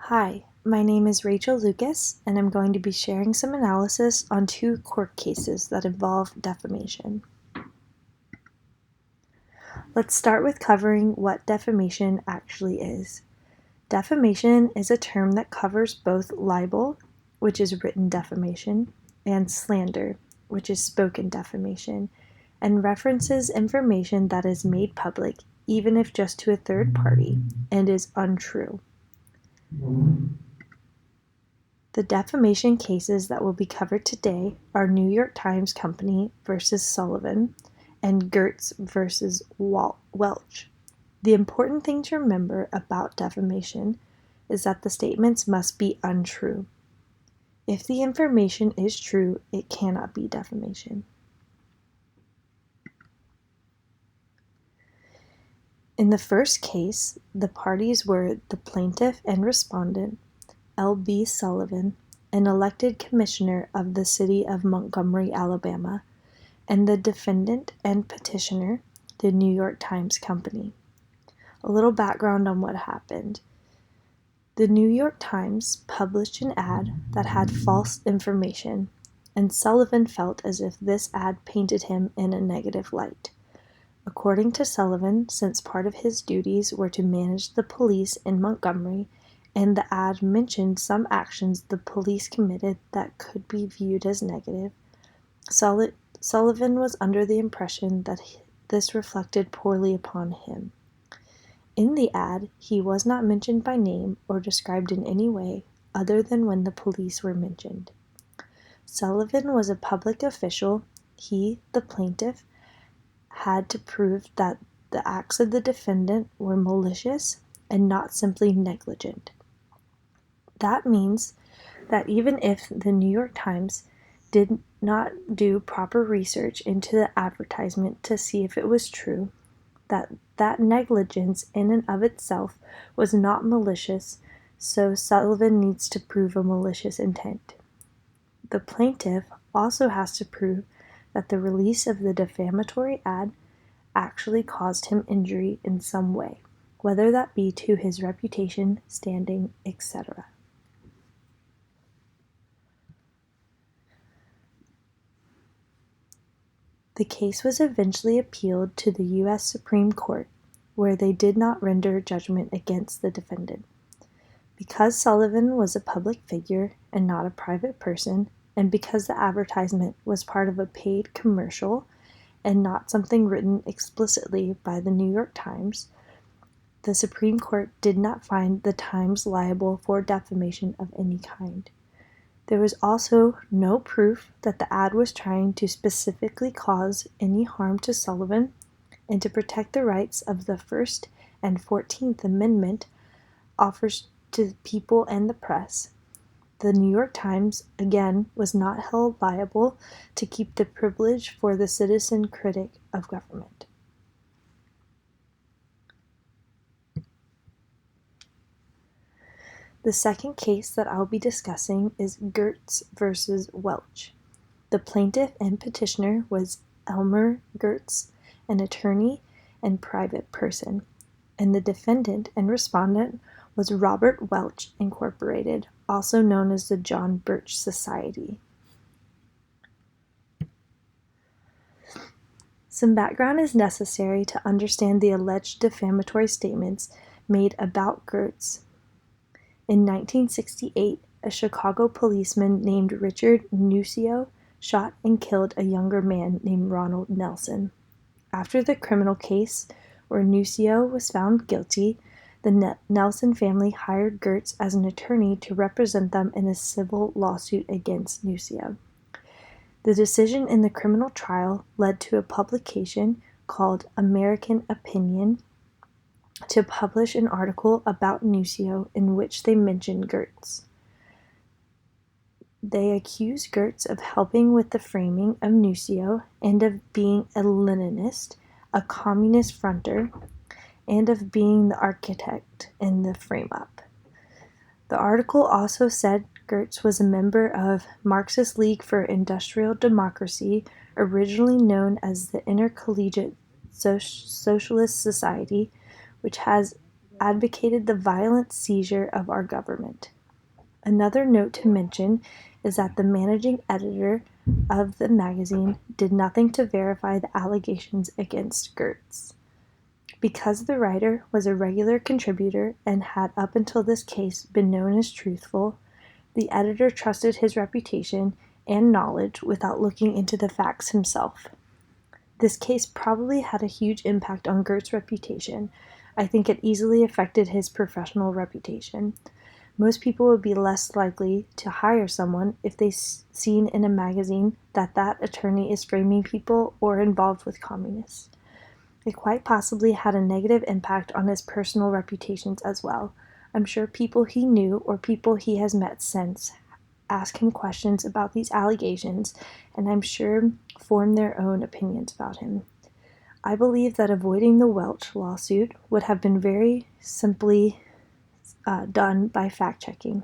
Hi, my name is Rachel Lucas, and I'm going to be sharing some analysis on two court cases that involve defamation. Let's start with covering what defamation actually is. Defamation is a term that covers both libel, which is written defamation, and slander, which is spoken defamation, and references information that is made public, even if just to a third party, and is untrue. The defamation cases that will be covered today are New York Times Company versus Sullivan and Gertz versus Welch. The important thing to remember about defamation is that the statements must be untrue. If the information is true, it cannot be defamation. In the first case, the parties were the plaintiff and respondent, L.B. Sullivan, an elected commissioner of the city of Montgomery, Alabama, and the defendant and petitioner, the New York Times Company. A little background on what happened. The New York Times published an ad that had false information, and Sullivan felt as if this ad painted him in a negative light. According to Sullivan, since part of his duties were to manage the police in Montgomery, and the ad mentioned some actions the police committed that could be viewed as negative, Sullivan was under the impression that this reflected poorly upon him. In the ad, he was not mentioned by name or described in any way other than when the police were mentioned. Sullivan was a public official. He, the plaintiff, had to prove that the acts of the defendant were malicious and not simply negligent. That means that even if the New York Times did not do proper research into the advertisement to see if it was true, that negligence in and of itself was not malicious, so Sullivan needs to prove a malicious intent. The plaintiff also has to prove that the release of the defamatory ad actually caused him injury in some way, whether that be to his reputation, standing, etc. The case was eventually appealed to the U.S. Supreme Court, where they did not render judgment against the defendant. Because Sullivan was a public figure and not a private person, and because the advertisement was part of a paid commercial and not something written explicitly by the New York Times, the Supreme Court did not find the Times liable for defamation of any kind. There was also no proof that the ad was trying to specifically cause any harm to Sullivan, and to protect the rights of the First and 14th Amendment offers to people and the press. The New York Times, again, was not held liable to keep the privilege for the citizen critic of government. The second case that I'll be discussing is Gertz versus Welch. The plaintiff and petitioner was Elmer Gertz, an attorney and private person, and the defendant and respondent was Robert Welch Incorporated, also known as the John Birch Society. Some background is necessary to understand the alleged defamatory statements made about Gertz. In 1968, a Chicago policeman named Richard Nucio shot and killed a younger man named Ronald Nelson. After the criminal case, where Nucio was found guilty, the Nelson family hired Gertz as an attorney to represent them in a civil lawsuit against Nucio. The decision in the criminal trial led to a publication called American Opinion to publish an article about Nucio in which they mentioned Gertz. They accused Gertz of helping with the framing of Nucio and of being a Leninist, a communist fronter, and of being the architect in the frame-up. The article also said Gertz was a member of Marxist League for Industrial Democracy, originally known as the Intercollegiate Socialist Society, which has advocated the violent seizure of our government. Another note to mention is that the managing editor of the magazine did nothing to verify the allegations against Gertz. Because the writer was a regular contributor and had up until this case been known as truthful, the editor trusted his reputation and knowledge without looking into the facts himself. This case probably had a huge impact on Gertz's reputation. I think it easily affected his professional reputation. Most people would be less likely to hire someone if they've seen in a magazine that that attorney is framing people or involved with communists. It quite possibly had a negative impact on his personal reputations as well. I'm sure people he knew or people he has met since ask him questions about these allegations, and I'm sure form their own opinions about him. I believe that avoiding the Welch lawsuit would have been very simply done by fact-checking.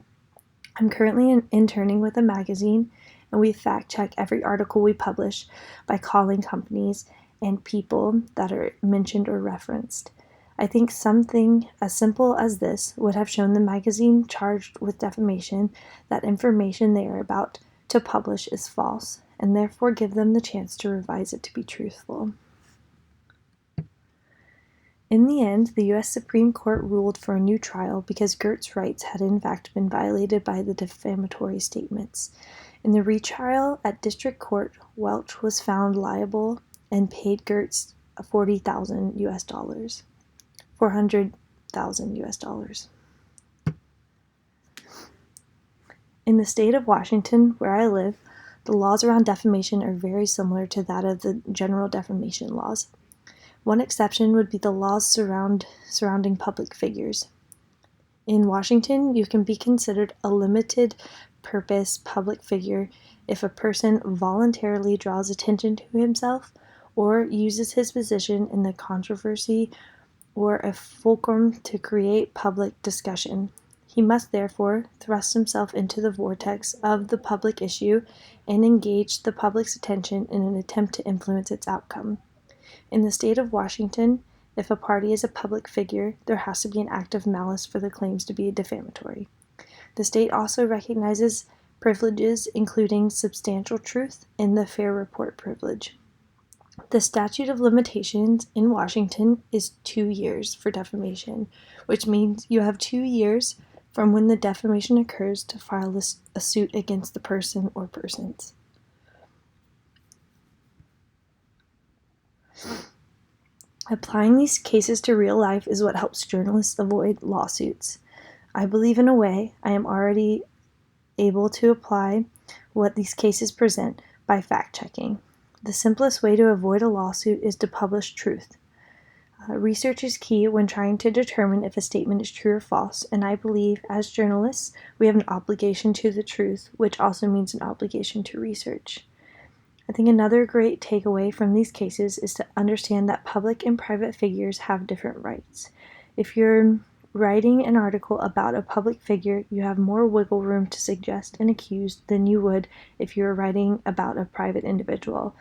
I'm currently interning with a magazine, and we fact-check every article we publish by calling companies and people that are mentioned or referenced. I think something as simple as this would have shown the magazine charged with defamation that information they are about to publish is false, and therefore give them the chance to revise it to be truthful. In the end, the U.S. Supreme Court ruled for a new trial because Gertz's rights had in fact been violated by the defamatory statements. In the retrial at district court, Welch was found liable and paid Gertz $400,000. In the state of Washington, where I live, the laws around defamation are very similar to that of the general defamation laws. One exception would be the laws surrounding public figures. In Washington, you can be considered a limited purpose public figure if a person voluntarily draws attention to himself or uses his position in the controversy or a fulcrum to create public discussion. He must therefore thrust himself into the vortex of the public issue and engage the public's attention in an attempt to influence its outcome. In the state of Washington, if a party is a public figure, there has to be an act of malice for the claims to be defamatory. The state also recognizes privileges including substantial truth and the fair report privilege. The statute of limitations in Washington is 2 years for defamation, which means you have 2 years from when the defamation occurs to file a suit against the person or persons. Applying these cases to real life is what helps journalists avoid lawsuits. I believe in a way I am already able to apply what these cases present by fact-checking. The simplest way to avoid a lawsuit is to publish truth. Research is key when trying to determine if a statement is true or false, and I believe, as journalists, we have an obligation to the truth, which also means an obligation to research. I think another great takeaway from these cases is to understand that public and private figures have different rights. If you're writing an article about a public figure, you have more wiggle room to suggest an accused than you would if you were writing about a private individual.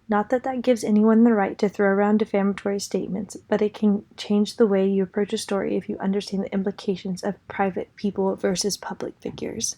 Not that that gives anyone the right to throw around defamatory statements, but it can change the way you approach a story if you understand the implications of private people versus public figures.